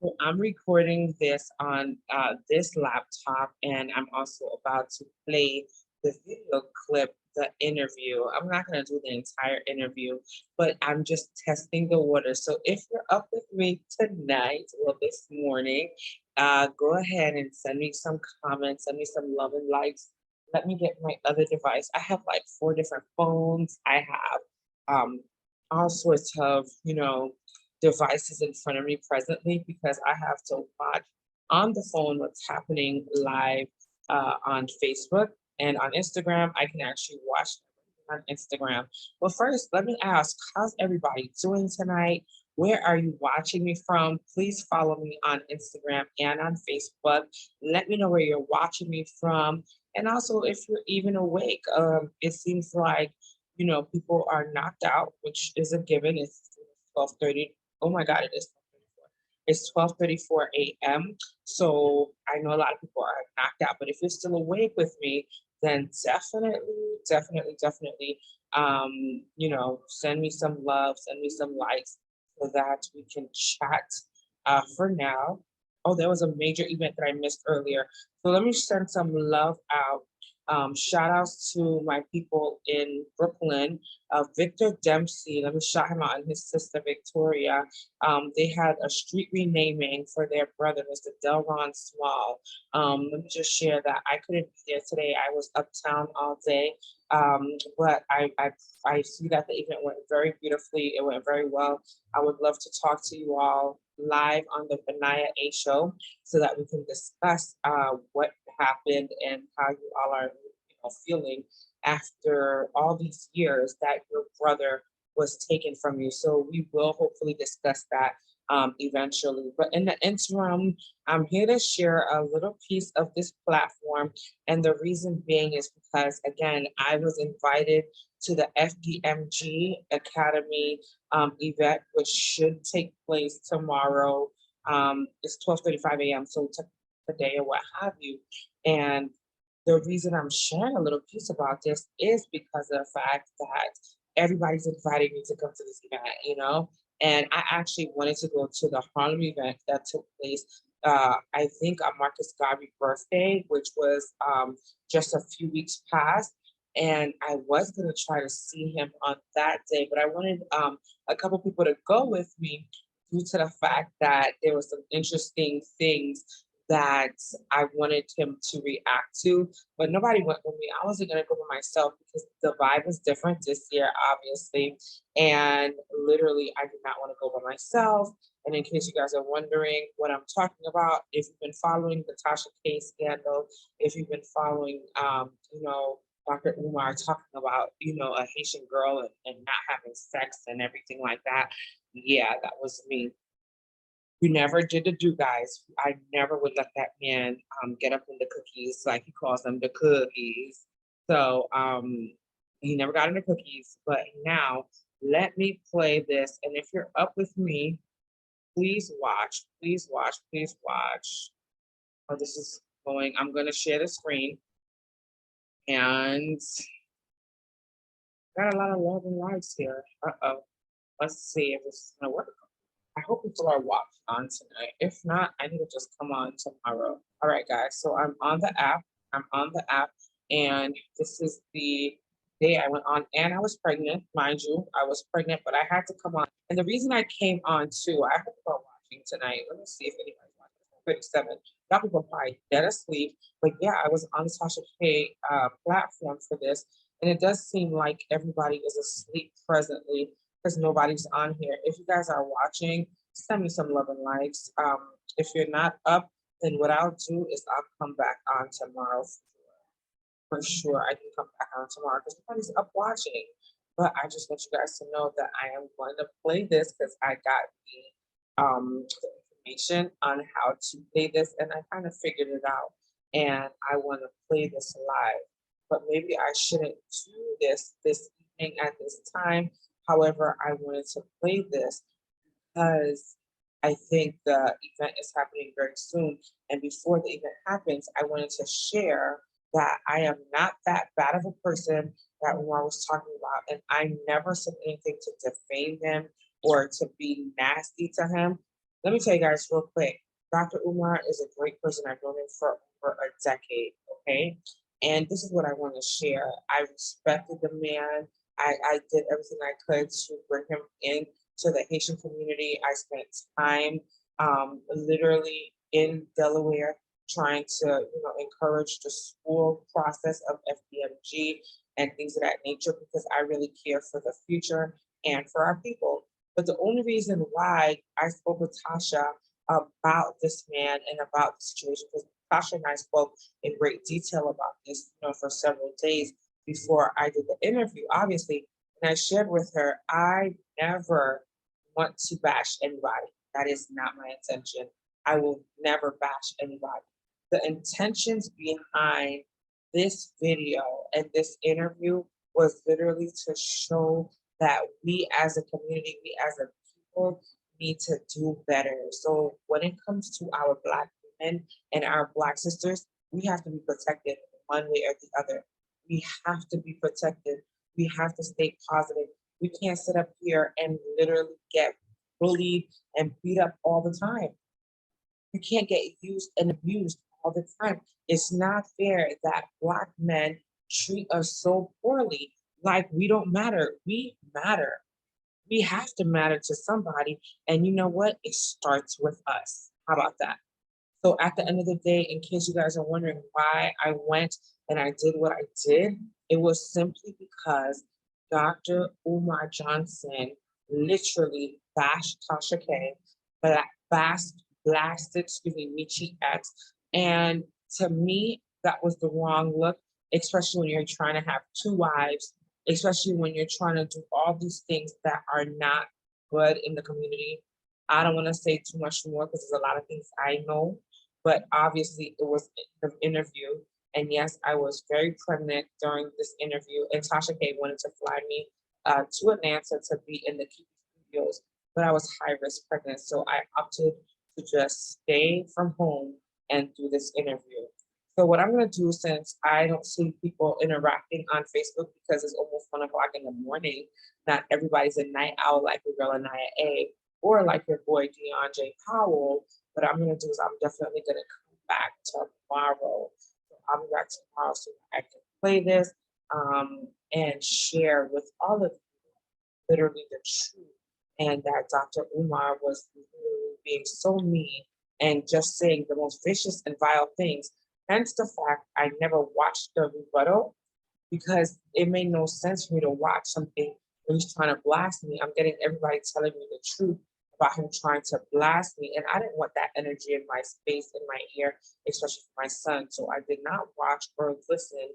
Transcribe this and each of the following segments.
So I'm recording this on this laptop, and I'm also about to play the video clip, the interview. I'm not going to do the entire interview, but I'm just testing the water. So if you're up with me tonight, well, this morning, go ahead and send me some comments, send me some love and likes. Let me get my other device. I have like four different phones. I have all sorts of, devices in front of me presently because I have to watch on the phone what's happening live on Facebook and on Instagram. I can actually watch on Instagram. But first, let me ask, how's everybody doing tonight? Where are you watching me from? Please follow me on Instagram and on Facebook. Let me know where you're watching me from. And also, if you're even awake, it seems like people are knocked out, which is a given. It's 12:30. Oh my God, it is 12:34. It's 12:34 a.m. So I know a lot of people are knocked out, but if you're still awake with me, then definitely, send me some love, send me some likes so that we can chat. For now, oh, there was a major event that I missed earlier. So let me send some love out. Shout outs to my people in Brooklyn. Victor Dempsey, let me shout him out, and his sister Victoria. They had a street renaming for their brother, Mr. Delron Small. Let me just share that I couldn't be there today. I was uptown all day, but I see that the event went very beautifully. It went very well. I would love to talk to you all live on the Aniya A show so that we can discuss what happened and how you all are feeling after all these years that your brother was taken from you. So we will hopefully discuss that eventually. But in the interim, I'm here to share a little piece of this platform. And the reason being is because, again, I was invited to the FDMG Academy event, which should take place tomorrow. It's 12:35 a.m. So today or what have you. And the reason I'm sharing a little piece about this is because of the fact that everybody's inviting me to come to this event. And I actually wanted to go to the Harlem event that took place, I think, on Marcus Garvey's birthday, which was just a few weeks past. And I was going to try to see him on that day, but I wanted a couple people to go with me due to the fact that there were some interesting things that I wanted him to react to, but nobody went with me. I wasn't gonna go by myself because the vibe was different this year, obviously. And literally, I did not want to go by myself. And in case you guys are wondering what I'm talking about, if you've been following the Tasha K scandal, if you've been following, Dr. Umar talking about, a Haitian girl and not having sex and everything like that, yeah, that was me. We never did the do guys. I never would let that man get up in the cookies, like he calls them, the cookies. So he never got in the cookies. But now let me play this. And if you're up with me, please watch, please watch, please watch. Oh, this is going. I'm going to share the screen. And got a lot of love and likes here. Uh-oh. Let's see if this is going to work. I hope people are watching on tonight. If not, I need to just come on tomorrow. All right, guys. So I'm on the app. I'm on the app, and this is the day I went on, and I was pregnant, mind you. I was pregnant, but I had to come on. And the reason I came on too, I hope people are watching tonight. Let me see if anybody's watching. 37. Y'all people probably dead asleep. But yeah, I was on the Tasha K platform for this, and it does seem like everybody is asleep presently because nobody's on here. If you guys are watching, send me some love and likes. If you're not up, then what I'll do is I'll come back on tomorrow for sure. I can come back on tomorrow because nobody's up watching. But I just want you guys to know that I am going to play this because I got the information on how to play this and I kind of figured it out. And I want to play this live. But maybe I shouldn't do this evening at this time. However, I wanted to play this because I think the event is happening very soon. And before the event happens, I wanted to share that I am not that bad of a person that Umar was talking about. And I never said anything to defame him or to be nasty to him. Let me tell you guys real quick. Dr. Umar is a great person. I've known him for over a decade, okay? And this is what I want to share. I respected the man. I did everything I could to bring him in to the Haitian community. I spent time literally in Delaware trying to, encourage the school process of FBMG and things of that nature because I really care for the future and for our people. But the only reason why I spoke with Tasha about this man and about the situation, because Tasha and I spoke in great detail about this, for several days before I did the interview, obviously. And I shared with her, I never want to bash anybody. That is not my intention. I will never bash anybody. The intentions behind this video and this interview was literally to show that we as a community, we as a people need to do better. So when it comes to our Black women and our Black sisters, we have to be protected one way or the other. We have to be protected. We have to stay positive. We can't sit up here and literally get bullied and beat up all the time. You can't get used and abused all the time. It's not fair that Black men treat us so poorly, like we don't matter. We matter. We have to matter to somebody. And you know what? It starts with us. How about that? So at the end of the day, in case you guys are wondering why I went and I did what I did, it was simply because Dr. Umar Johnson literally bashed Tasha K, blasted, Michi X. And to me, that was the wrong look, especially when you're trying to have two wives, especially when you're trying to do all these things that are not good in the community. I don't want to say too much more because there's a lot of things I know, but obviously it was an interview. And yes, I was very pregnant during this interview, and Tasha K wanted to fly me to Atlanta to be in the Kiki Studios, but I was high risk pregnant, so I opted to just stay from home and do this interview. So what I'm gonna do, since I don't see people interacting on Facebook because it's almost 1 o'clock in the morning, not everybody's a night owl like your girl Aniya A or like your boy Deon J. Powell. What I'm gonna do is I'm definitely gonna come back tomorrow. So I'll be back tomorrow so I can play this and share with all of you literally the truth, and that Dr. Umar was literally being so mean and just saying the most vicious and vile things. Hence the fact I never watched the rebuttal because it made no sense for me to watch something when he's trying to blast me. I'm getting everybody telling me the truth about him trying to blast me, and I didn't want that energy in my space, in my ear, especially for my son. So I did not watch or listen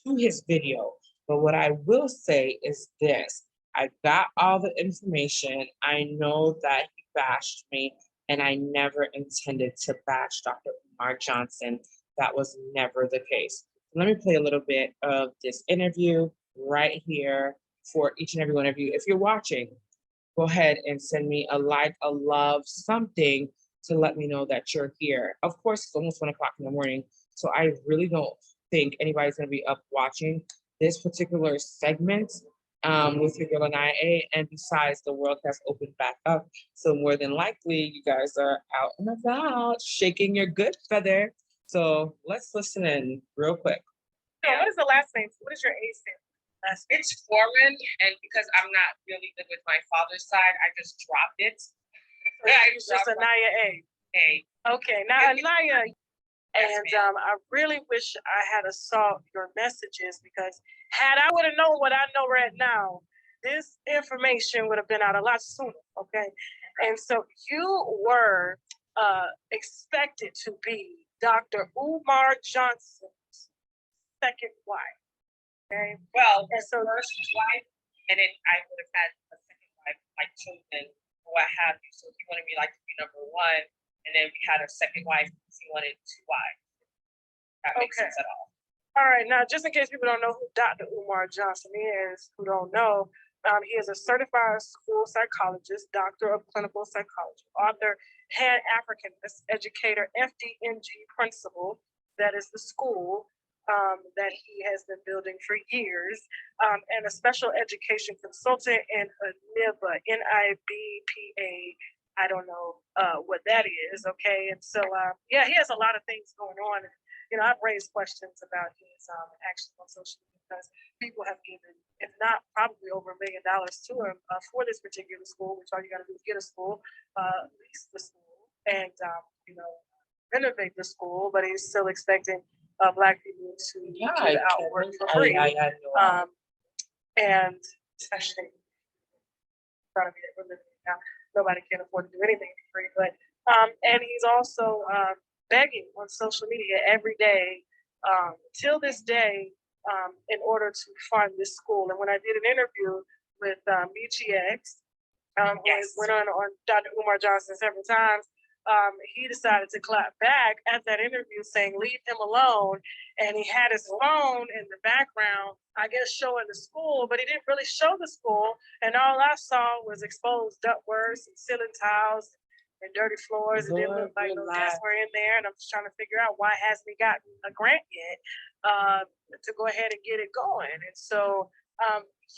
to his video. But what I will say is this. I got all the information. I know that he bashed me, and I never intended to bash Dr. Umar Johnson. That was never the case. Let me play a little bit of this interview right here for each and every one of you. If you're watching, go ahead and send me a like, a love, something to let me know that you're here. Of course, it's almost 1 o'clock in the morning, so I really don't think anybody's gonna be up watching this particular segment with your girl Aniya A. And besides, the world has opened back up, so more than likely you guys are out and about, shaking your good feather. So let's listen in real quick. So what is the last name? What is your A stand? It's foreign, and because I'm not really good with my father's side, I just dropped it. It's just Aniya A. A. Okay, now Aniya, and I really wish I had saw your messages, because had I would have known what I know right now, this information would have been out a lot sooner. Okay, and so you were expected to be Dr. Umar Johnson's second wife. Okay. Well, her first wife, and then I would have had a second wife, like chosen, or what have you. So he wanted me like to be number one, and then we had a second wife because he wanted two wives. That makes sense at all. All right. Now, just in case people don't know who Dr. Umar Johnson is, who don't know, he is a certified school psychologist, doctor of clinical psychology, author, head Africanist educator, FDNG principal. That is the school that he has been building for years, and a special education consultant and a NIBA, NIBPA I don't know what that is. Okay, and so yeah, he has a lot of things going on. And, you know, I've raised questions about his actions on social media because people have given, if not probably over $1 million to him for this particular school, which all you got to do is get a school, lease the school, and you know, renovate the school, but he's still expecting black people to Yeah, give out work for free. I know. And especially in front of me that we're living in now, nobody can afford to do anything for free. But and he's also begging on social media every day, till this day, in order to fund this school. And when I did an interview with BGX, who Yes. went on Dr. Umar Johnson several times, he decided to clap back at that interview saying, leave him alone. And he had his phone in the background, I guess, showing the school, but he didn't really show the school. And all I saw was exposed ductworks and ceiling tiles and dirty floors. It didn't look like no desks were in there. And I'm just trying to figure out why hasn't he gotten a grant yet to go ahead and get it going. And so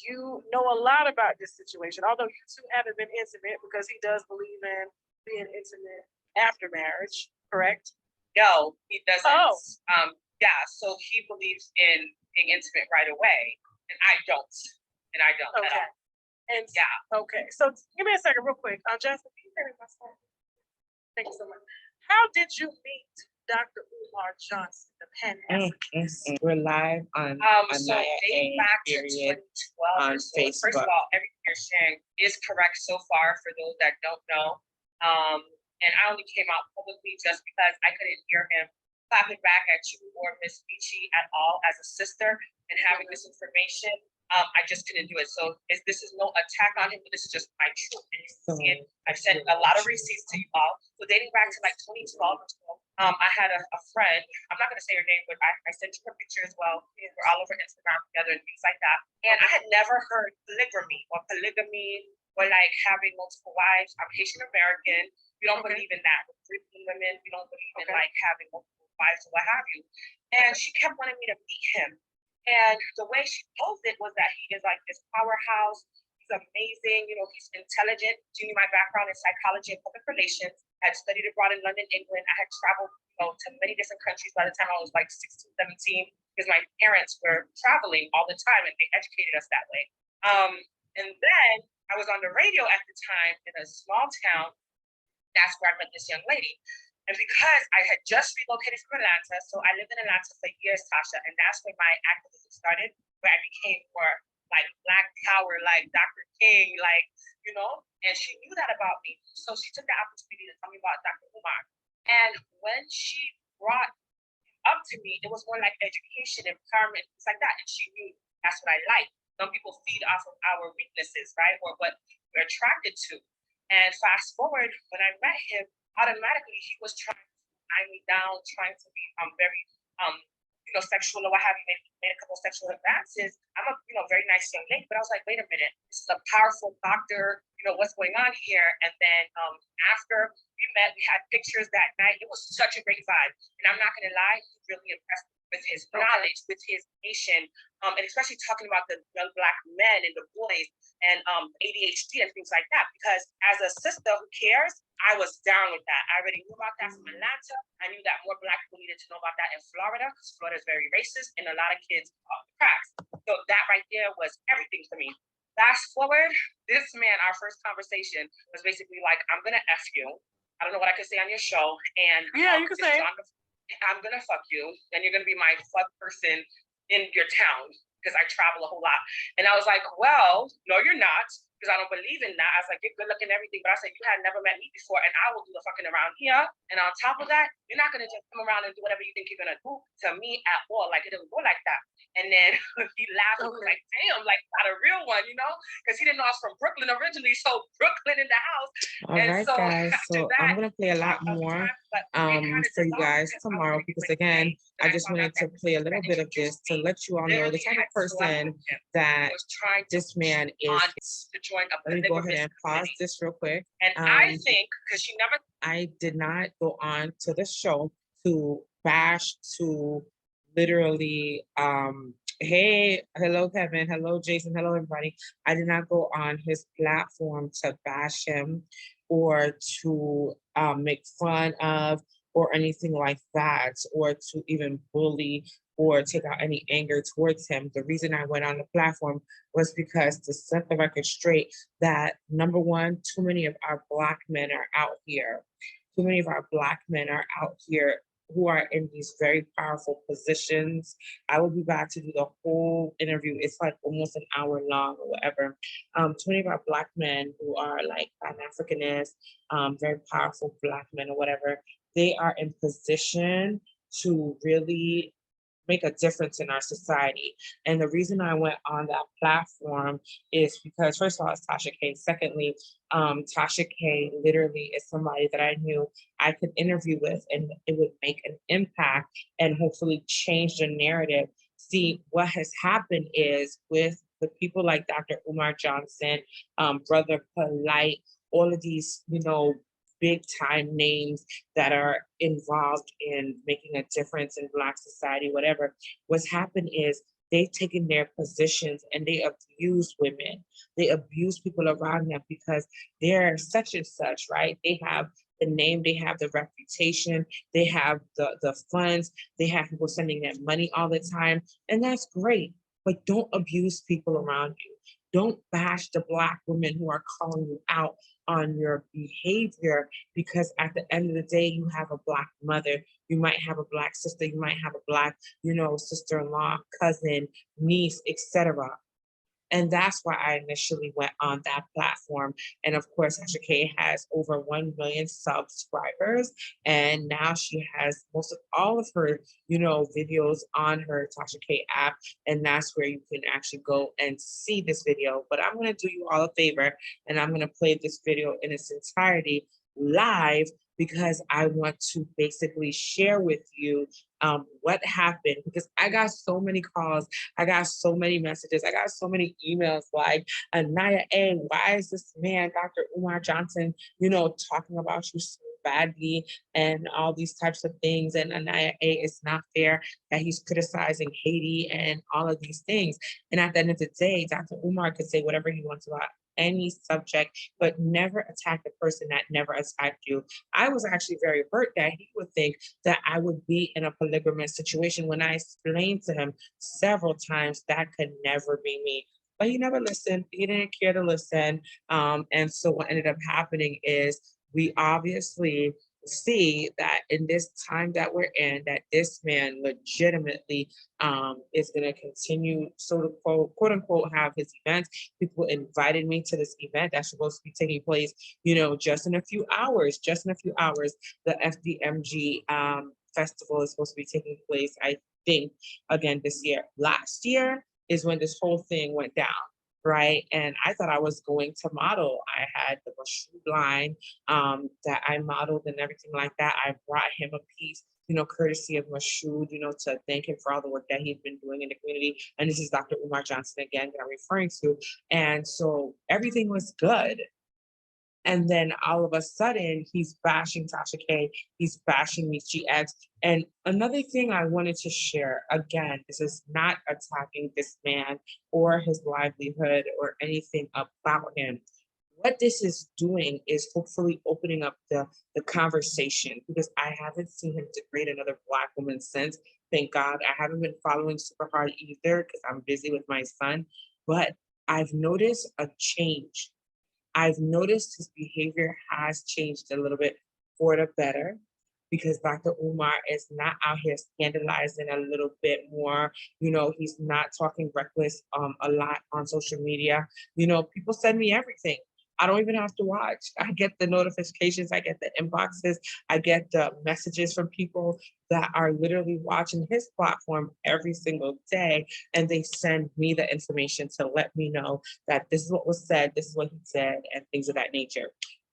you know a lot about this situation, although you two haven't been intimate, because he does believe in being intimate after marriage, correct? No, he doesn't. Oh. Yeah, so he believes in being intimate right away, and I don't. Okay. At all. And Yeah. Okay. So give me a second, real quick. Jasmine, can you hear me my son? Thank you so much. How did you meet Dr. Umar Johnson, the Pan Africanist? We're live on So Aniya dating back to 2012 on or so. First Facebook. of all, everything you're sharing is correct so far for those that don't know. And I only came out publicly just because I couldn't hear him clapping back at you or Miss Michi at all as a sister and having this information. I just couldn't do it. So this is no attack on him, but this is just my truth. And you can see it. I've sent a lot of receipts to you all. So dating back to like 2012, I had a friend, I'm not going to say her name, but I sent you her picture as well. We're all over Instagram together and things like that. And I had never heard polygamy or like having multiple wives. I'm Haitian American. We don't believe in that. With Christian women, we don't believe in like having multiple wives or what have you. And she kept wanting me to meet him. And the way she posed it was that he is like this powerhouse. He's amazing. You know, he's intelligent. Due to my background in psychology and public relations, I had studied abroad in London, England. I had traveled, to many different countries by the time I was like 16, 17, because my parents were traveling all the time and they educated us that way. And then I was on the radio at the time in a small town. That's where I met this young lady. And because I had just relocated from Atlanta, so I lived in Atlanta for years, Tasha, and that's where my activism started, where I became more like Black Power, like Dr. King, and she knew that about me. So she took the opportunity to tell me about Dr. Umar. And when she brought up to me, it was more like education, empowerment, things like that. And she knew that's what I like. Some people feed off of our weaknesses, right? Or what we're attracted to. And fast forward, when I met him, automatically he was trying to eye me down, trying to be very sexual or what have you, made a couple of sexual advances. I'm a very nice young lady, but I was like, wait a minute, this is a powerful doctor, what's going on here? And then after we met, we had pictures that night. It was such a great vibe. And I'm not gonna lie, he really impressed me with his knowledge, with his nation, and especially talking about the young Black men and the boys and ADHD and things like that. Because as a sister who cares, I was down with that. I already knew about that from Atlanta. I knew that more Black people needed to know about that in Florida, because Florida is very racist and a lot of kids off the cracks. So that right there was everything for me. Fast forward, this man, our first conversation was basically like, I'm gonna F you. I don't know what I could say on your show. And yeah, you can say I'm gonna fuck you, and you're gonna be my fuck person in your town, because I travel a whole lot. And I was like, well, no, you're not, because I don't believe in that. I was like, you're good looking and everything, but I said, you had never met me before, and I will do the fucking around here. And on top of that, you're not gonna just come around and do whatever you think you're gonna do to me at all. Like, it doesn't go like that. And then he laughed and was like, damn, like, not a real one, because he didn't know I was from Brooklyn originally. So Brooklyn in the house. All right, so guys. So that, I'm gonna play a lot more for you guys tomorrow, because again, I just wanted to play a little bit of this to let you all know the type of person that this man is. Let me go ahead and pause this real quick. And I think, because she never. I did not go on to the show to bash, to literally, hey, hello, Kevin, hello, Jason, hello, everybody. I did not go on his platform to bash him. or to make fun of or anything like that, or to even bully or take out any anger towards him. The reason I went on the platform was because to set the record straight that number one, too many of our Black men are out here. Too many of our Black men are out here who are in these very powerful positions. I will be back to do the whole interview. It's like almost an hour long or whatever. Too many of our Black men who are like Pan-Africanists, very powerful Black men or whatever, they are in position to really make a difference in our society. And the reason I went on that platform is because, first of all, it's Tasha K. Secondly, Tasha K literally is somebody that I knew I could interview with and it would make an impact and hopefully change the narrative. See, what has happened is with the people like Dr. Umar Johnson, Brother Polite, all of these, big time names that are involved in making a difference in Black society, whatever. What's happened is they've taken their positions and they abuse women. They abuse people around them because they're such and such, right? They have the name, they have the reputation, they have the funds, they have people sending them money all the time. And that's great, but don't abuse people around you. Don't bash the Black women who are calling you out on your behavior, because at the end of the day, you have a Black mother, you might have a Black sister, you might have a Black, sister-in-law, cousin, niece, etc. And that's why I initially went on that platform. And of course, Tasha K has over 1 million subscribers. And now she has most of all of her, videos on her Tasha K app. And that's where you can actually go and see this video. But I'm going to do you all a favor and I'm going to play this video in its entirety live because I want to basically share with you what happened, because I got so many calls, I got so many messages, I got so many emails like, Aniya, why is this man, Dr. Umar Johnson, talking about you so badly and all these types of things. And Aniya, it's not fair that he's criticizing Haiti and all of these things. And at the end of the day, Dr. Umar could say whatever he wants about any subject, but never attack the person that never attacked you. I was actually very hurt that he would think that I would be in a polygamous situation when I explained to him several times that could never be me. But he never listened. He didn't care to listen. And so what ended up happening is we obviously see that in this time that we're in, that this man legitimately is going to continue, so to quote unquote, have his events. People invited me to this event that's supposed to be taking place, just in a few hours. The FDMG festival is supposed to be taking place, I think, again this year. Last year is when this whole thing went down. Right. And I thought I was going to model. I had the shoe line that I modeled and everything like that. I brought him a piece, courtesy of Mashoud, to thank him for all the work that he's been doing in the community. And this is Dr. Umar Johnson again that I'm referring to. And so everything was good. And then all of a sudden, he's bashing Tasha K, he's bashing me, GX. And another thing I wanted to share, again, this is not attacking this man or his livelihood or anything about him. What this is doing is hopefully opening up the conversation, because I haven't seen him degrade another Black woman since. Thank God. I haven't been following super hard either because I'm busy with my son. But I've noticed a change. I've noticed his behavior has changed a little bit for the better, because Dr. Umar is not out here scandalizing a little bit more. He's not talking reckless a lot on social media. People send me everything. I don't even have to watch. I get the notifications, I get the inboxes, I get the messages from people that are literally watching his platform every single day. And they send me the information to let me know that this is what was said, this is what he said, and things of that nature.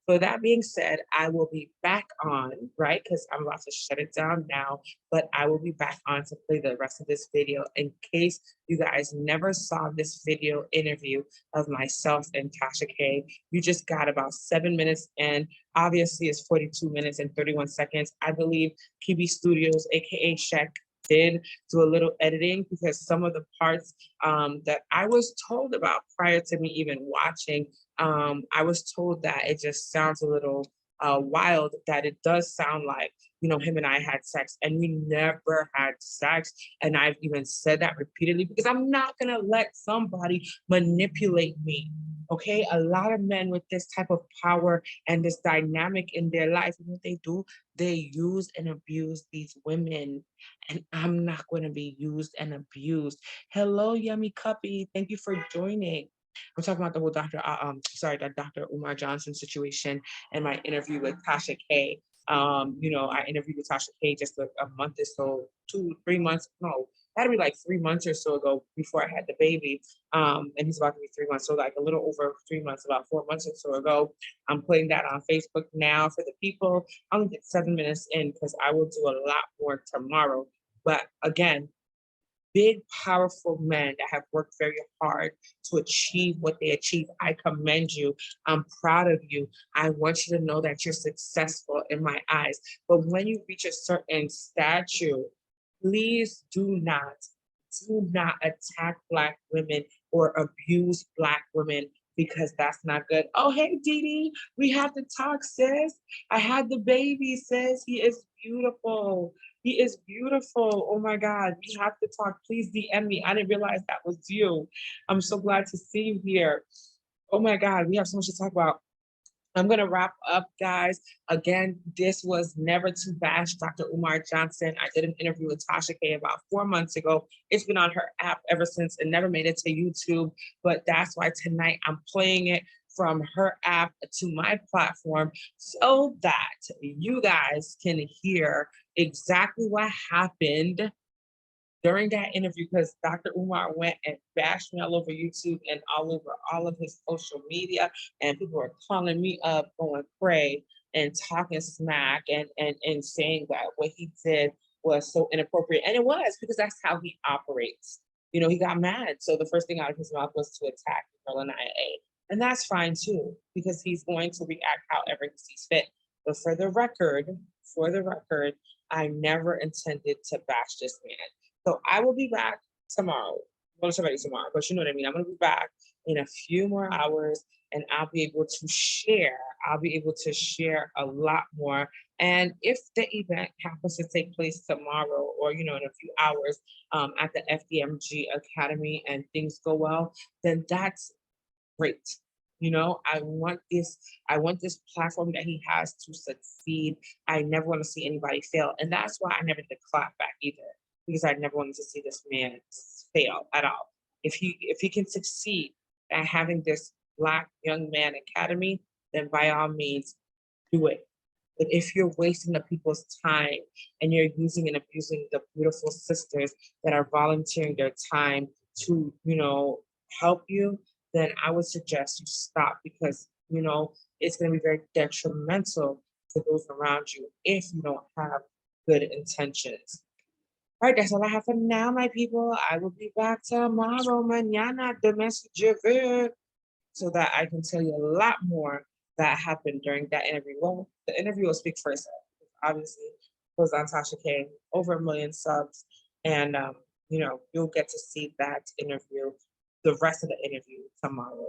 So that being said, I will be back on, right? Because I'm about to shut it down now, but I will be back on to play the rest of this video in case you guys never saw this video interview of myself and Tasha K. You just got about 7 minutes in. Obviously, it's 42 minutes and 31 seconds. I believe KB Studios, aka Shaq, did do a little editing because some of the parts that I was told about prior to me even watching I was told that it just sounds a little wild, that it does sound like, you know, him and I had sex, and we never had sex. And I've even said that repeatedly because I'm not gonna let somebody manipulate me. Okay, a lot of men with this type of power and this dynamic in their life, you know what they do? They use and abuse these women, and I'm not going to be used and abused. Hello, Yummy Cuppy. Thank you for joining. I'm talking about the whole the Dr. Umar Johnson situation and my interview with Tasha K. You know, I interviewed with Tasha K just a month or so, 2, 3 months, no, had to be like 3 months or so ago before I had the baby. And he's about to be 3 months, so like a little over 3 months, about 4 months or so ago. I'm putting that on Facebook now for the people. I'm gonna get 7 minutes in because I will do a lot more tomorrow. But again, big, powerful men that have worked very hard to achieve what they achieve. I commend you. I'm proud of you. I want you to know that you're successful in my eyes. But when you reach a certain stature, please do not attack Black women or abuse Black women because that's not good. Oh, hey, Dee Dee, we have to talk, sis. I had the baby, sis. He is beautiful. He is beautiful. Oh my God, we have to talk. Please DM me. I didn't realize that was you. I'm so glad to see you here. Oh my God, we have so much to talk about. I'm going to wrap up, guys. Again, this was Never to Bash Dr. Umar Johnson. I did an interview with Tasha K about 4 months ago. It's been on her app ever since. It never made it to YouTube, but that's why tonight I'm playing it from her app to my platform so that you guys can hear exactly what happened during that interview, because Dr. Umar went and bashed me all over YouTube and all over all of his social media, and people were calling me up, going cray and talking smack and saying that what he did was so inappropriate. And it was, because that's how he operates. You know, he got mad. So the first thing out of his mouth was to attack girl Aniya A. And that's fine too, because he's going to react however he sees fit. But for the record, I never intended to bash this man. So I will be back tomorrow. Well, somebody tomorrow, but you know what I mean. I'm gonna be back in a few more hours, and I'll be able to share. I'll be able to share a lot more. And if the event happens to take place tomorrow, or you know, in a few hours, at the FDMG Academy, and things go well, then that's great. You know, I want this platform that he has to succeed. I never want to see anybody fail. And that's why I never did clap back either, because I never wanted to see this man fail at all. If he can succeed at having this Black young man academy, then by all means do it. But if you're wasting the people's time and you're using and abusing the beautiful sisters that are volunteering their time to, you know, help you, then I would suggest you stop, because, you know, it's going to be very detrimental to those around you if you don't have good intentions. All right, that's all I have for now, my people. I will be back tomorrow, mañana, de messenger, so that I can tell you a lot more that happened during that interview. Well, the interview will speak for itself. Obviously, it was on Tasha K, over 1 million subs, and you know, you'll get to see that interview, the rest of the interview tomorrow.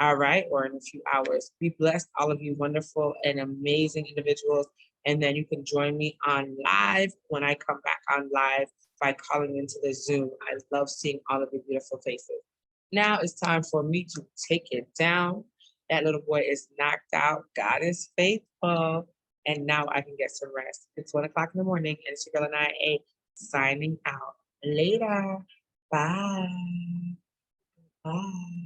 All right, or in a few hours. Be blessed, all of you wonderful and amazing individuals. And then you can join me on live when I come back on live by calling into the Zoom. I love seeing all of your beautiful faces. Now it's time for me to take it down. That little boy is knocked out. God is faithful. And now I can get some rest. It's 1 o'clock in the morning, and it's your girl Aniya signing out. Later. Bye. Bye.